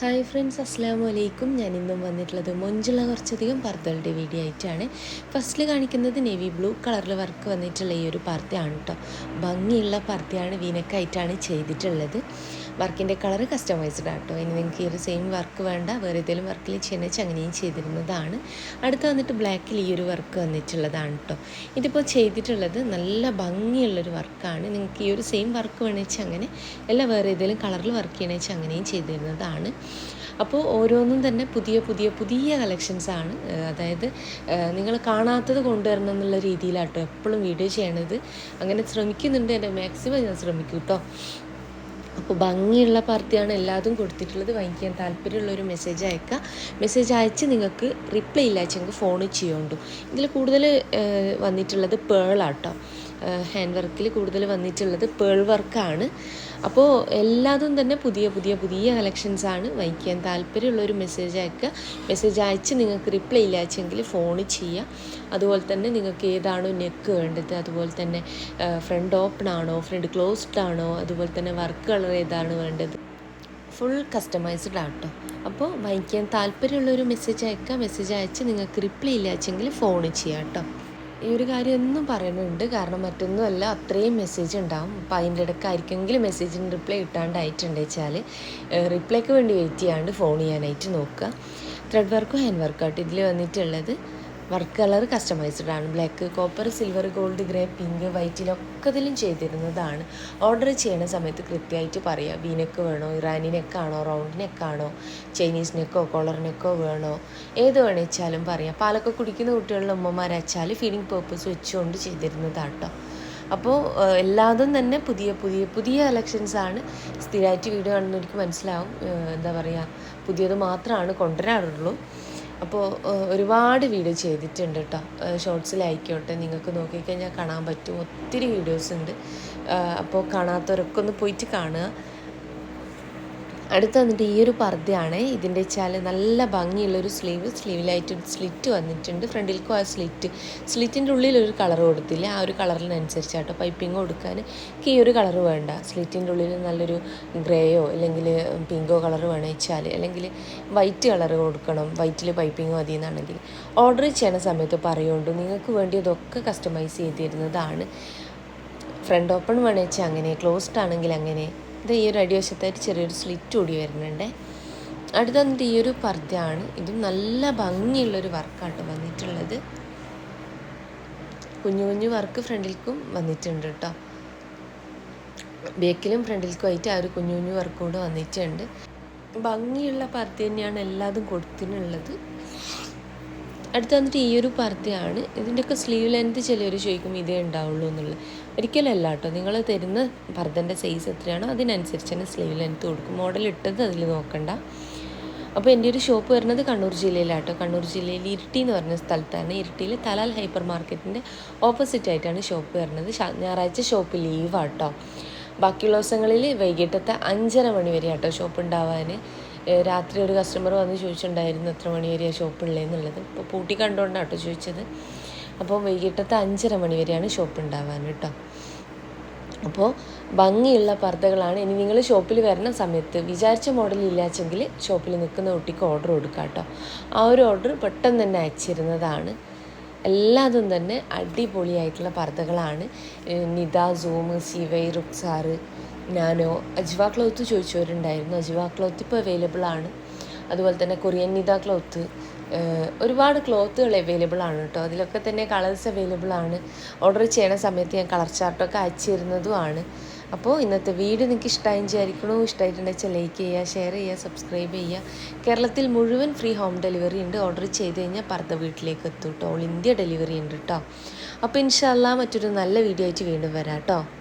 Hi friends, അസ്സാം വലൈക്കും. ഞാൻ ഇന്നും വന്നിട്ടുള്ളത് മൊഞ്ചുള്ള കുറച്ചധികം പർദ്ദകളുടെ വീഡിയോ ആയിട്ടാണ്. ഫസ്റ്റിൽ കാണിക്കുന്നത് നേവി ബ്ലൂ കളറിൽ വർക്ക് വന്നിട്ടുള്ള ഈ ഒരു പർദ്ദയാണ് കേട്ടോ. ഭംഗിയുള്ള പർദ്ദയാണ്, വീനക്കായിട്ടാണ് ചെയ്തിട്ടുള്ളത്. വർക്കിൻ്റെ കളറ് കസ്റ്റമൈസ്ഡ് ആട്ടോ. ഇനി നിങ്ങൾക്ക് ഈ ഒരു സെയിം വർക്ക് വേണ്ട, വേറെ ഏതെങ്കിലും വർക്കിൽ ചെയ്യുന്ന വെച്ചാൽ അങ്ങനെയും ചെയ്തിരുന്നതാണ്. അടുത്ത് വന്നിട്ട് ബ്ലാക്കിൽ ഈ ഒരു വർക്ക് വന്നിട്ടുള്ളതാണ് കേട്ടോ. ഇതിപ്പോൾ ചെയ്തിട്ടുള്ളത് നല്ല ഭംഗിയുള്ളൊരു വർക്കാണ്. നിങ്ങൾക്ക് ഈ ഒരു സെയിം വർക്ക് വേണമെന്ന് വെച്ചാൽ അങ്ങനെ, അല്ല വേറെ ഏതെങ്കിലും കളറിൽ വർക്ക് ചെയ്യണമെന്ന് വെച്ചാൽ അങ്ങനെയും ചെയ്തിരുന്നതാണ്. അപ്പോൾ ഓരോന്നും തന്നെ പുതിയ കളക്ഷൻസാണ്. അതായത് നിങ്ങൾ കാണാത്തത് കൊണ്ടുവരണം എന്നുള്ള രീതിയിലാട്ടോ എപ്പോഴും വീഡിയോ ചെയ്യണത്. അങ്ങനെ ശ്രമിക്കുന്നുണ്ട്, എൻ്റെ മാക്സിമം ഞാൻ ശ്രമിക്കും കേട്ടോ. അപ്പോൾ ഭംഗിയുള്ള പർദ്ദയാണ് എല്ലാതും കൊടുത്തിട്ടുള്ളത്. വാങ്ങിക്കാൻ താല്പര്യമുള്ളൊരു മെസ്സേജ് അയക്കുക. മെസ്സേജ് അയച്ച് നിങ്ങൾക്ക് റിപ്ലൈ ഇല്ലാച്ചെങ്കിൽ ഫോൺ ചെയ്യുന്നുണ്ടു. ഇതിൽ കൂടുതൽ വന്നിട്ടുള്ളത് പേളാട്ടോ. ഹാൻഡ് വർക്കിൽ കൂടുതൽ വന്നിട്ടുള്ളത് പേൾ വർക്കാണ്. അപ്പോൾ എല്ലാതും തന്നെ പുതിയ കളക്ഷൻസാണ്. വാങ്ങിക്കാൻ താല്പര്യമുള്ളൊരു മെസ്സേജ് അയക്കുക. മെസ്സേജ് അയച്ച് നിങ്ങൾക്ക് റിപ്ലൈ ഇല്ലാച്ചെങ്കിൽ ഫോൺ ചെയ്യുക. അതുപോലെ തന്നെ നിങ്ങൾക്ക് ഏതാണോ നെക്ക് വേണ്ടത്, അതുപോലെ തന്നെ ഫ്രണ്ട് ഓപ്പൺ ആണോ ഫ്രണ്ട് ക്ലോസ്ഡ് ആണോ, അതുപോലെ തന്നെ വർക്ക് കളർ ഏതാണ് വേണ്ടത്, ഫുൾ കസ്റ്റമൈസ്ഡ് ആട്ടോ. അപ്പോൾ വാങ്ങിക്കാൻ താല്പര്യമുള്ളൊരു മെസ്സേജ് അയക്കുക. മെസ്സേജ് അയച്ച് നിങ്ങൾക്ക് റിപ്ലൈ ഇല്ലാച്ചെങ്കിൽ ഫോൺ ചെയ്യാം കേട്ടോ. ഈ ഒരു കാര്യം എന്നും പറയുന്നുണ്ട്, കാരണം മറ്റൊന്നുമല്ല, അത്രയും മെസ്സേജ് ഉണ്ടാവും. അപ്പോൾ അതിൻ്റെ ഇടയ്ക്കായിരിക്കെങ്കിലും മെസ്സേജിന് റിപ്ലൈ കിട്ടാണ്ടായിട്ടുണ്ട് വെച്ചാൽ റിപ്ലൈക്ക് വേണ്ടി വെയിറ്റ് ചെയ്യാണ്ട് ഫോൺ ചെയ്യാനായിട്ട് നോക്കുക. ത്രെഡ് വർക്കും ഹാൻഡ് വർക്കായിട്ട് ഇതിൽ വന്നിട്ടുള്ളത്. വർക്ക് കളർ കസ്റ്റമൈസ്ഡ് ആണ്. Black, copper, silver, gold, grey, pink, വൈറ്റിലൊക്കെ ഇതിലും ചെയ്തിരുന്നതാണ്. ഓർഡർ ചെയ്യണ സമയത്ത് കൃത്യമായിട്ട് പറയുക, വീനെക്ക് വേണോ, ഇറാനി നെക്കാണോ, റൗണ്ട് നെക്കാണോ, ചൈനീസ് നെക്കോ, കോളർ നെക്കോ വേണോ, ഏത് വേണമെച്ചാലും പറയാം. പാലൊക്കെ കുടിക്കുന്ന കുട്ടികളുടെ ഉമ്മമാരച്ചാൽ ഫീഡിങ് പേർപ്പസ് വെച്ചുകൊണ്ട് ചെയ്തിരുന്നതാട്ടോ. അപ്പോൾ എല്ലാതും തന്നെ പുതിയ കളക്ഷൻസാണ്. സ്ഥിരമായിട്ട് വീഡിയോ കാണുന്നവർക്ക് മനസ്സിലാവും. എന്താ പറയുക, പുതിയത് മാത്രമാണ് കൊണ്ടുവരാറുള്ളൂ. അപ്പോൾ ഒരുപാട് വീഡിയോ ചെയ്തിട്ടുണ്ട് കേട്ടോ. ഷോർട്സിലായിക്കോട്ടെ, നിങ്ങൾക്ക് നോക്കിക്കഴിഞ്ഞാൽ കാണാൻ പറ്റും, ഒത്തിരി വീഡിയോസ് ഉണ്ട്. അപ്പോൾ കാണാത്തവരൊക്കെ ഒന്ന് പോയിട്ട് കാണുക. അടുത്ത് വന്നിട്ട് ഈ ഒരു പർദ്ദയാണ്. ഇതിൻ്റെ വെച്ചാൽ നല്ല ഭംഗിയുള്ളൊരു സ്ലീവിലായിട്ട് സ്ലിറ്റ് വന്നിട്ടുണ്ട്. ഫ്രണ്ടിൽക്കും ആ സ്ലിറ്റിൻ്റെ ഉള്ളിലൊരു കളർ കൊടുത്തില്ല. ആ ഒരു കളറിനനുസരിച്ചാട്ടോ പൈപ്പിംഗ് കൊടുക്കാൻ. ഈ ഒരു കളർ വേണ്ട, സ്ലിറ്റിൻ്റെ ഉള്ളിൽ നല്ലൊരു ഗ്രേയോ അല്ലെങ്കിൽ പിങ്കോ കളർ വേണമെന്ന് വെച്ചാൽ, അല്ലെങ്കിൽ വൈറ്റ് കളർ കൊടുക്കണം, വൈറ്റിൽ പൈപ്പിംഗ് മതി എന്നാണെങ്കിൽ ഓർഡർ ചെയ്യണ സമയത്ത് പറയുകൊണ്ട് നിങ്ങൾക്ക് വേണ്ടി ഇതൊക്കെ കസ്റ്റമൈസ് ചെയ്തിരുന്നതാണ്. ഫ്രണ്ട് ഓപ്പൺ വേണമെന്ന് വെച്ചാൽ അങ്ങനെ, ക്ലോസ്ഡ് ആണെങ്കിൽ അങ്ങനെ. ഇത് ഈ ഒരു അടിവശത്തായിട്ട് ചെറിയൊരു സ്ലിറ്റ് കൂടി വരുന്നുണ്ട്. അടുത്ത് വന്നിട്ട് ഈ ഒരു പർദ്ദയാണ്. ഇതും നല്ല ഭംഗിയുള്ളൊരു വർക്കാട്ടോ വന്നിട്ടുള്ളത്. കുഞ്ഞു വർക്ക് ഫ്രണ്ടിൽക്കും വന്നിട്ടുണ്ട് കേട്ടോ. ബാക്കിലും ഫ്രണ്ടിൽക്കും ആയിട്ട് ആ ഒരു കുഞ്ഞു വർക്ക് കൂടെ വന്നിട്ടുണ്ട്. ഭംഗിയുള്ള പർദ്ദ തന്നെയാണ് എല്ലാതും കൊടുത്തിട്ടുള്ളത്. അടുത്ത് വന്നിട്ട് ഈ ഒരു പർദ്ദയാണ്. ഇതിൻ്റെയൊക്കെ സ്ലീവ് ലെങ്ത് ചിലർ ചോദിക്കും ഇതേ ഉണ്ടാവുള്ളൂ എന്നുള്ളത്. ഒരിക്കലല്ല കേട്ടോ. നിങ്ങൾ തരുന്ന പർദ്ദൻ്റെ സൈസ് എത്രയാണോ അതിനനുസരിച്ച് തന്നെ സ്ലീവ് ലെങ്ത് കൊടുക്കും. മോഡൽ ഇട്ടത് അതിൽ നോക്കണ്ട. അപ്പോൾ എൻ്റെ ഒരു ഷോപ്പ് വരുന്നത് കണ്ണൂർ ജില്ലയിലാട്ടോ. കണ്ണൂർ ജില്ലയിൽ ഇരിട്ടി എന്ന് പറഞ്ഞ സ്ഥലത്താണ്. ഇരിട്ടിയിൽ തലാൽ ഹൈപ്പർ മാർക്കറ്റിൻ്റെ ഓപ്പോസിറ്റ് ആയിട്ടാണ് ഷോപ്പ് വരുന്നത്. ഞായറാഴ്ച ഷോപ്പ് ലീവാട്ടോ. ബാക്കിയുള്ള ദിവസങ്ങളിൽ വൈകിട്ടത്തെ 5:30 മണി വരെ ആട്ടോ ഷോപ്പ് ഉണ്ടാവാൻ. രാത്രി ഒരു കസ്റ്റമർ വന്ന് ചോദിച്ചിട്ടുണ്ടായിരുന്നു എത്ര മണി വരെയാണ് ഷോപ്പുള്ളതെന്നുള്ളത്. ഇപ്പോൾ പൂട്ടി കണ്ടുകൊണ്ടാണ് കേട്ടോ ചോദിച്ചത്. അപ്പോൾ വൈകിട്ടത്തെ 5:30 മണി വരെയാണ് ഷോപ്പ് ഉണ്ടാവാൻ കേട്ടോ. അപ്പോൾ ഭംഗിയുള്ള പർദ്ദകളാണ്. ഇനി നിങ്ങൾ ഷോപ്പിൽ വരുന്ന സമയത്ത് വിചാരിച്ച മോഡൽ ഇല്ലാച്ചെങ്കിൽ ഷോപ്പിൽ നിൽക്കുന്ന കുട്ടിക്ക് ഓർഡർ കൊടുക്കുക കേട്ടോ. ആ ഒരു ഓർഡർ പെട്ടെന്ന് തന്നെ അയച്ചിരുന്നതാണ്. എല്ലാതും തന്നെ അടിപൊളിയായിട്ടുള്ള പർദ്ദകളാണ്. Nida, Zoom, CY, Ruksar, nano, Ajwa cloth ചോദിച്ചവരുണ്ടായിരുന്നു. അജ്വ ക്ലോത്ത് ഇപ്പോൾ അവൈലബിൾ ആണ്. അതുപോലെ തന്നെ കൊറിയൻ നിദ ക്ലോത്ത്, ഒരുപാട് ക്ലോത്തുകൾ അവൈലബിൾ ആണ് കേട്ടോ. അതിലൊക്കെ തന്നെ കളേഴ്സ് അവൈലബിൾ ആണ്. ഓർഡർ ചെയ്യണ സമയത്ത് ഞാൻ കളർ ചാർട്ടൊക്കെ അയച്ചു തരുന്നതുമാണ്. അപ്പോൾ ഇന്നത്തെ വീഡിയോ നിങ്ങൾക്ക് ഇഷ്ടമായി വിചാരിക്കണോ? ഇഷ്ടമായിട്ടുണ്ടെങ്കിൽ ലൈക്ക് ചെയ്യുക, ഷെയർ ചെയ്യുക, സബ്സ്ക്രൈബ് ചെയ്യുക. കേരളത്തിൽ മുഴുവൻ ഫ്രീ ഹോം ഡെലിവറി ഉണ്ട്. ഓർഡർ ചെയ്ത് കഴിഞ്ഞാൽ പർദ്ദ വീട്ടിലേക്ക് എത്തും കേട്ടോ. ഓൾ ഇന്ത്യ ഡെലിവറി ഉണ്ട് കേട്ടോ. അപ്പോൾ ഇൻഷാ അല്ലാഹ് മറ്റൊരു നല്ല വീഡിയോ ആയിട്ട് വീണ്ടും വരാം കേട്ടോ.